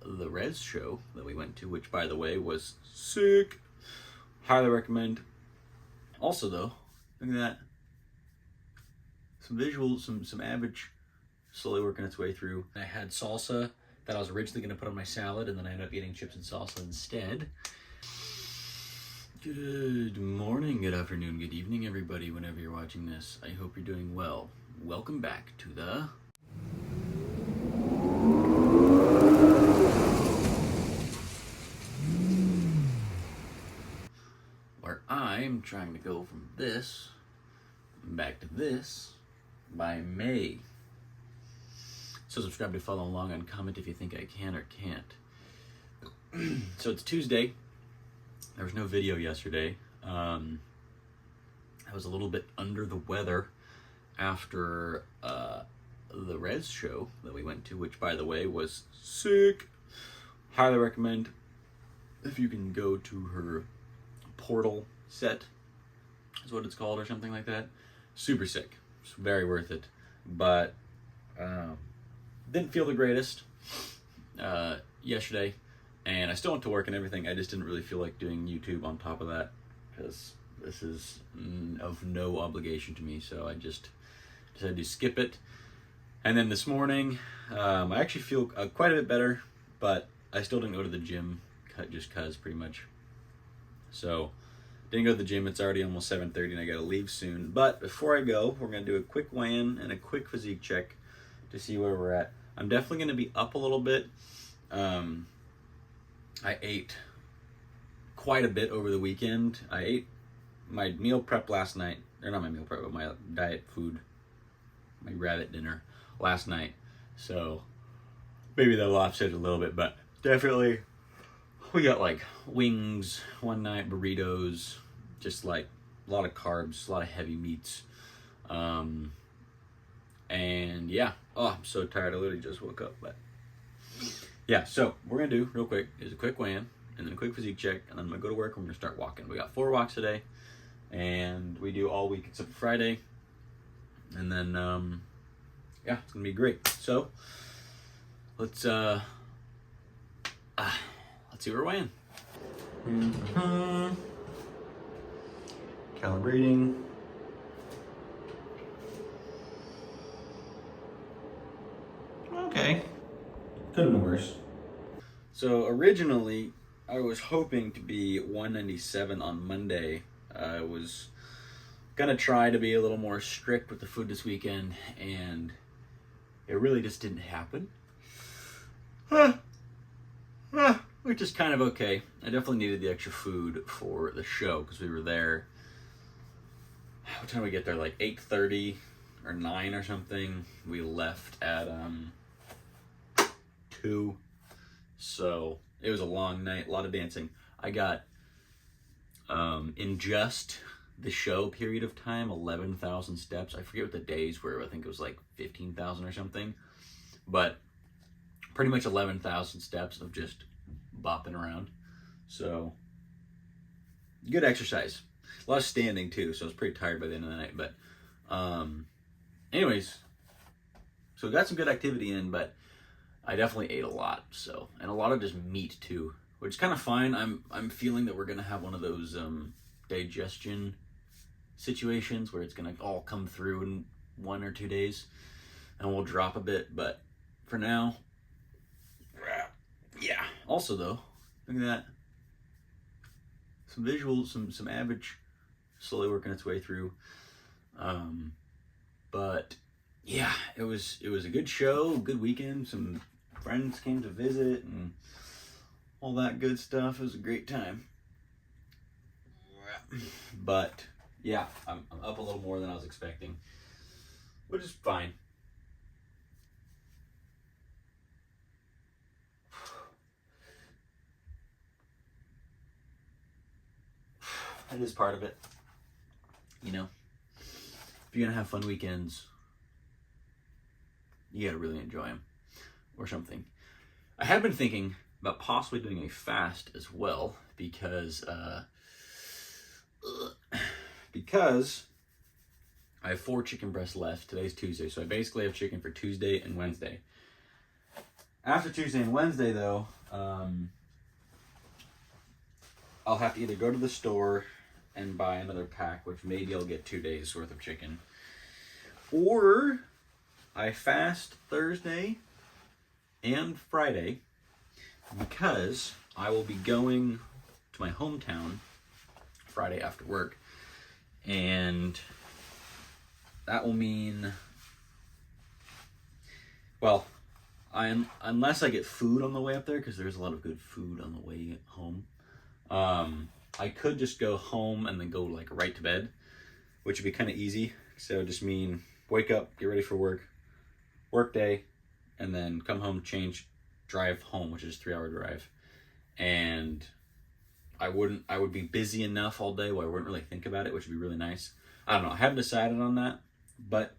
the Res show that we went to, which, by the way, was sick. Highly recommend. Also, though, look at that. Some visuals, some average slowly working its way through. I had salsa that I was originally going to put on my salad, and then I ended up eating chips and salsa instead. Good morning, good afternoon, good evening, everybody, whenever you're watching this. I hope you're doing well. Welcome back to the... where I'm trying to go from this back to this by May. So subscribe to follow along and comment if you think I can or can't. So it's Tuesday. There was no video yesterday. I was a little bit under the weather after the Res show that we went to, which, by the way, was sick. Highly recommend if you can go to her portal set, is what it's called, or something like that. Super sick. It's very worth it. But didn't feel the greatest yesterday. And I still went to work and everything. I just didn't really feel like doing YouTube on top of that, because this is of no obligation to me. So I just decided to skip it. And then this morning, I actually feel quite a bit better, but I still didn't go to the gym, just cause pretty much. So didn't go to the gym. It's already almost 7:30 and I gotta leave soon. But before I go, we're gonna do a quick weigh-in and a quick physique check to see where we're at. I'm definitely gonna be up a little bit. I ate quite a bit over the weekend. I ate my meal prep last night, or not my meal prep, but my diet food, my rabbit dinner last night. So maybe that'll offset it a little bit, but definitely we got like wings one night, burritos, just like a lot of carbs, a lot of heavy meats. And yeah, oh, I'm so tired. I literally just woke up, but yeah, so we're gonna do real quick is a quick weigh-in and then a quick physique check, and then I'm gonna go to work and we're gonna start walking. We got 4 walks today, and we do all week except for Friday. And then yeah, it's gonna be great. So let's see what we're weighing. Calibrating. Okay. Could have been worse. So originally, I was hoping to be 197 on Monday. I was gonna try to be a little more strict with the food this weekend, and it really just didn't happen. Which is kind of okay. I definitely needed the extra food for the show because we were there. What time did we get there? Like 8:30 or 9 or something. We left at 2. So it was a long night, a lot of dancing. I got in just the show period of time 11,000 steps. I forget what the days were. I think it was like 15,000 or something, but pretty much 11,000 steps of just bopping around. So good exercise. A lot of standing too, so I was pretty tired by the end of the night. But anyways, so we got some good activity in, but I definitely ate a lot. So, and a lot of just meat too, which is kind of fine. I'm feeling that we're gonna have one of those digestion situations where it's gonna all come through in 1 or 2 days, and we'll drop a bit. But for now, yeah. Also though, look at that. Some visuals, some average slowly working its way through. But yeah, it was a good show, good weekend. Some friends came to visit and all that good stuff. It was a great time. But yeah, I'm up a little more than I was expecting, which is fine. It is part of it. You know, if you're gonna have fun weekends, you gotta really enjoy them, or something. I have been thinking about possibly doing a fast as well, because I have 4 chicken breasts left. Today's Tuesday, so I basically have chicken for Tuesday and Wednesday. After Tuesday and Wednesday, though, I'll have to either go to the store and buy another pack, which maybe I'll get 2 days worth of chicken, or I fast Thursday and Friday because I will be going to my hometown Friday after work, and that will mean, well, unless I get food on the way up there, because there's a lot of good food on the way home, I could just go home and then go like right to bed, which would be kind of easy. So it would just mean wake up, get ready for work day, and then come home, change, drive home, which is a 3-hour drive. And I would be busy enough all day where I wouldn't really think about it, which would be really nice. I don't know. I haven't decided on that, but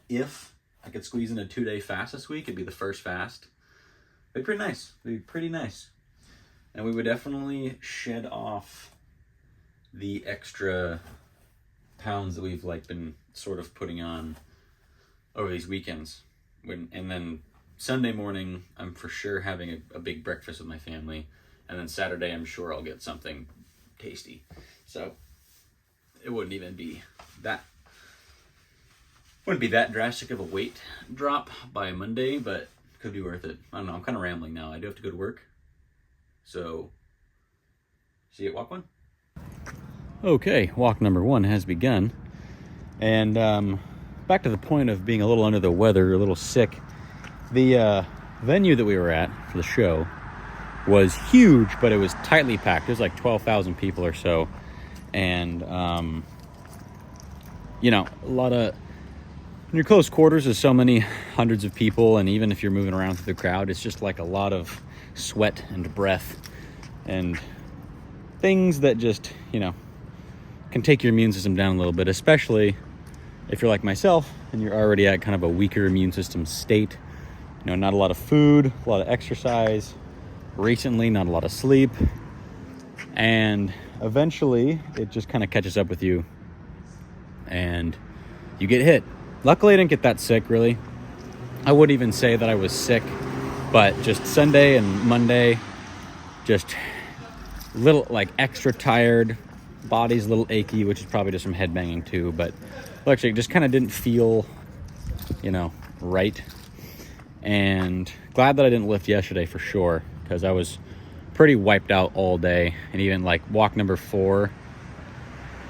if I could squeeze in a 2-day fast this week, it'd be the first fast. It'd be pretty nice. It'd be pretty nice. And we would definitely shed off the extra pounds that we've like been sort of putting on over these weekends. And then Sunday morning, I'm for sure having a big breakfast with my family. And then Saturday, I'm sure I'll get something tasty. So it wouldn't even be that drastic of a weight drop by Monday, but could be worth it. I don't know. I'm kind of rambling now. I do have to go to work. So, see you at walk 1. Okay, walk number 1 has begun. And back to the point of being a little under the weather, a little sick. The venue that we were at for the show was huge, but it was tightly packed. There's like 12,000 people or so. And, you know, a lot of... In your close quarters, there's so many hundreds of people, and even if you're moving around through the crowd, it's just like a lot of sweat and breath and things that just, you know, can take your immune system down a little bit, especially if you're like myself and you're already at kind of a weaker immune system state. You know, not a lot of food, a lot of exercise, recently not a lot of sleep, and eventually it just kind of catches up with you and you get hit. Luckily, I didn't get that sick, really. I wouldn't even say that I was sick, but just Sunday and Monday, just little, like, extra tired, body's a little achy, which is probably just from headbanging too, but actually, it just kind of didn't feel, you know, right. And glad that I didn't lift yesterday for sure, because I was pretty wiped out all day, and even, like, walk number 4,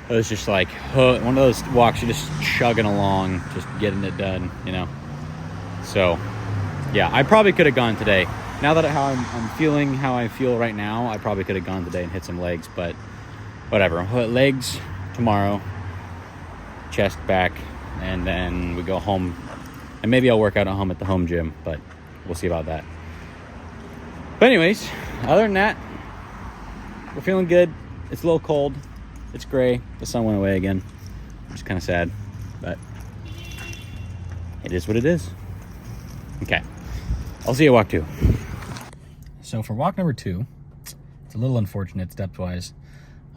it was just like one of those walks you're just chugging along, just getting it done, you know. So, yeah, I probably could have gone today. Now that I'm feeling how I feel right now, I probably could have gone today and hit some legs, but whatever. I'll hit legs tomorrow, chest, back, and then we go home. And maybe I'll work out at home at the home gym, but we'll see about that. But anyways, other than that, we're feeling good. It's a little cold. It's gray. The sun went away again, which is kind of sad, but it is what it is. Okay, I'll see you at walk 2. So for walk number 2, it's a little unfortunate steps-wise.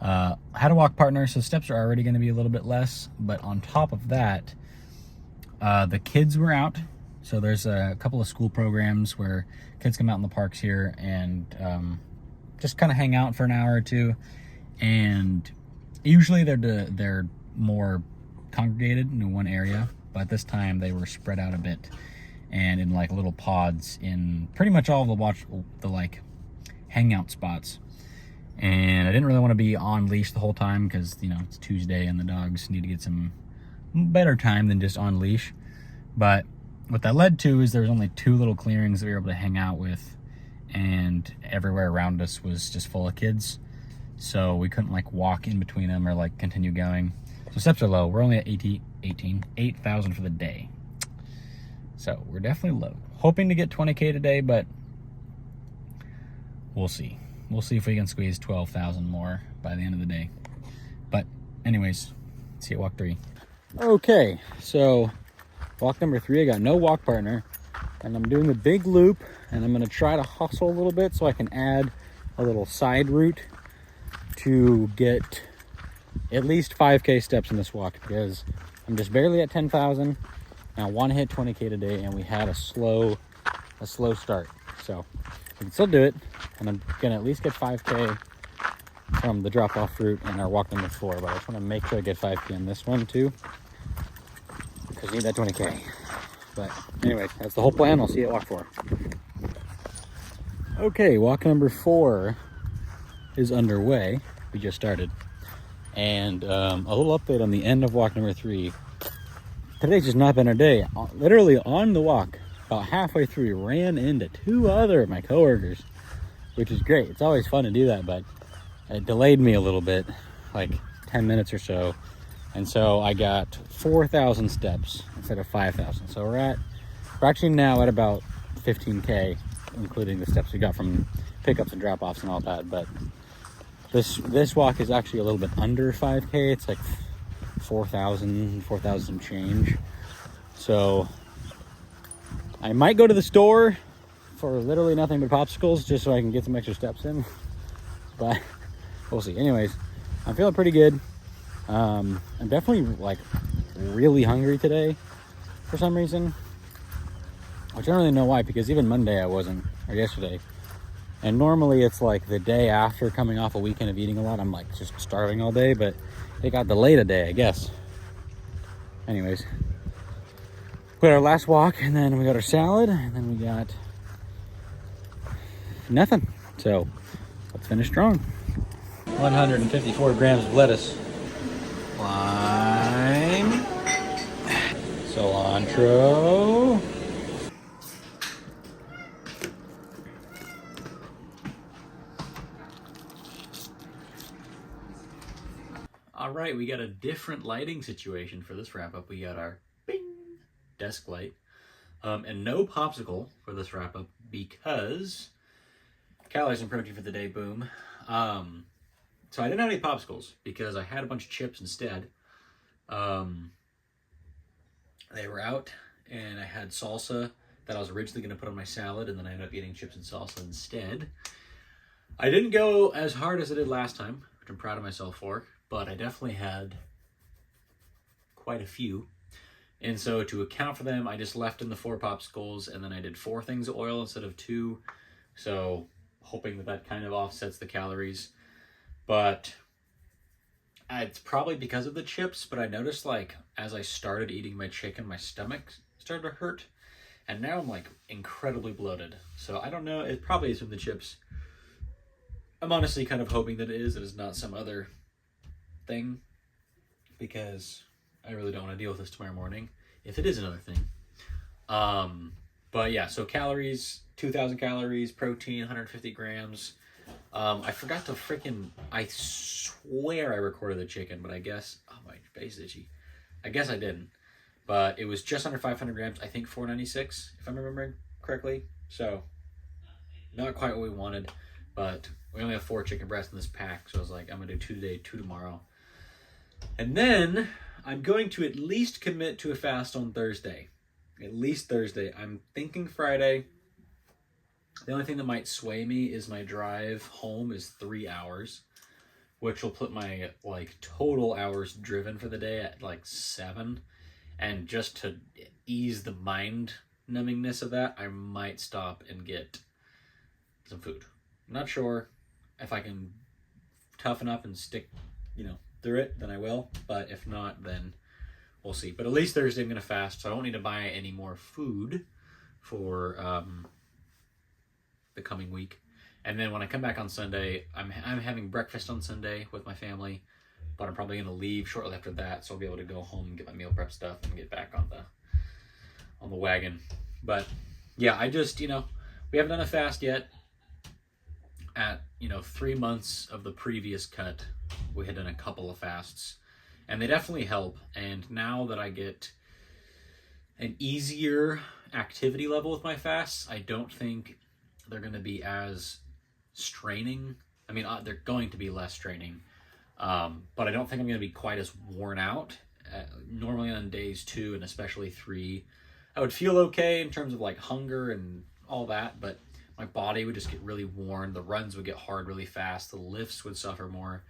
I had a walk partner, so steps are already going to be a little bit less, but on top of that, the kids were out. So there's a couple of school programs where kids come out in the parks here and just kind of hang out for an hour or two, and usually they're more congregated in one area, but this time they were spread out a bit and in like little pods in pretty much all of the like hangout spots. And I didn't really want to be on leash the whole time because, you know, it's Tuesday and the dogs need to get some better time than just on leash. But what that led to is there was only 2 little clearings that we were able to hang out with, and everywhere around us was just full of kids. So we couldn't like walk in between them or like continue going. So steps are low. We're only at 8,000 for the day. So we're definitely low. Hoping to get 20K today, but we'll see. We'll see if we can squeeze 12,000 more by the end of the day. But anyways, see you at walk 3. Okay, so walk number 3, I got no walk partner, and I'm doing the big loop, and I'm gonna try to hustle a little bit so I can add a little side route to get at least 5K steps in this walk, because I'm just barely at 10,000 and I want to hit 20K today, and we had a slow a slow start. So we can still do it, and I'm gonna at least get 5K from the drop-off route and our walk number 4. But I just want to make sure I get 5K on this one too, because you need that 20K. But anyway, that's the whole plan. I'll see you at walk 4. Okay, walk number 4 is underway. We just started. And a little update on the end of walk number 3. Today's just not been our day. Literally on the walk, about halfway through, ran into 2 other of my coworkers, which is great. It's always fun to do that, but it delayed me a little bit, like 10 minutes or so. And so I got 4,000 steps instead of 5,000. So we're actually now at about 15K, including the steps we got from pickups and drop-offs and all that. But this walk is actually a little bit under 5K. It's like 4,000 change. So I might go to the store for literally nothing but popsicles just so I can get some extra steps in. But we'll see. Anyways, I'm feeling pretty good. I'm definitely like really hungry today for some reason. I don't really know why, because even Monday I wasn't, or yesterday. And normally it's like the day after coming off a weekend of eating a lot, I'm like just starving all day, but it got delayed a day, I guess. Anyways, we got our last walk, and then we got our salad, and then we got nothing. So let's finish strong. 154 grams of lettuce. Lime. Cilantro. All right, we got a different lighting situation for this wrap up. We got our bing desk light, and no popsicle for this wrap up because calories and protein for the day, boom. So I didn't have any popsicles because I had a bunch of chips instead. They were out, and I had salsa that I was originally going to put on my salad, and then I ended up eating chips and salsa instead. I didn't go as hard as I did last time, which I'm proud of myself for, but I definitely had quite a few. And so to account for them, I just left in the 4 popsicles, and then I did 4 things of oil instead of 2. So hoping that that kind of offsets the calories. But it's probably because of the chips, but I noticed like as I started eating my chicken, my stomach started to hurt. And now I'm like incredibly bloated. So I don't know, it probably is from the chips. I'm honestly kind of hoping that it is not some other thing, because I really don't want to deal with this tomorrow morning if it is another thing. But yeah, so calories, 2,000 calories, protein, 150 grams. I forgot to I swear I recorded the chicken, but I guess, oh, my face is itchy. I guess I didn't, but it was just under 500 grams. I think 496, if I'm remembering correctly. So not quite what we wanted, but we only have 4 chicken breasts in this pack. So I was like, I'm gonna do 2 today, 2 tomorrow. And then I'm going to at least commit to a fast on Thursday. At least Thursday. I'm thinking Friday. The only thing that might sway me is my drive home is 3 hours, which will put my like total hours driven for the day at like 7. And just to ease the mind numbingness of that, I might stop and get some food. I'm not sure if I can toughen up and stick, through it, then I will. But if not, then we'll see. But at least Thursday I'm going to fast, so I don't need to buy any more food for the coming week. And then when I come back on Sunday, I'm having breakfast on Sunday with my family, but I'm probably going to leave shortly after that, so I'll be able to go home and get my meal prep stuff and get back on the wagon. But yeah, I just, we haven't done a fast yet. At 3 months of the previous cut, we had done a couple of fasts, and they definitely help. And now that I get an easier activity level with my fasts, I don't think they're going to be as straining. I mean, they're going to be less straining, but I don't think I'm going to be quite as worn out. Normally on days 2 and especially 3, I would feel okay in terms of like hunger and all that, but my body would just get really worn. The runs would get hard really fast. The lifts would suffer more.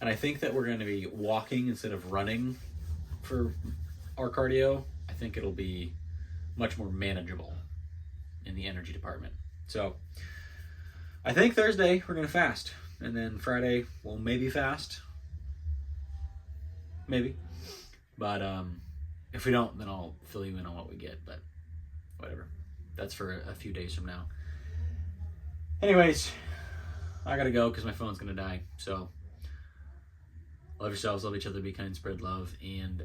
And I think that we're going to be walking instead of running for our cardio. I think it'll be much more manageable. in the energy department. So I think Thursday we're gonna fast, and then Friday we'll maybe fast, maybe. But if we don't, then I'll fill you in on what we get. But whatever, that's for a few days from now. Anyways, I gotta go because my phone's gonna die. So love yourselves, love each other, be kind, spread love, and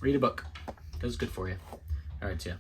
read a book because it's good for you. All right, see ya.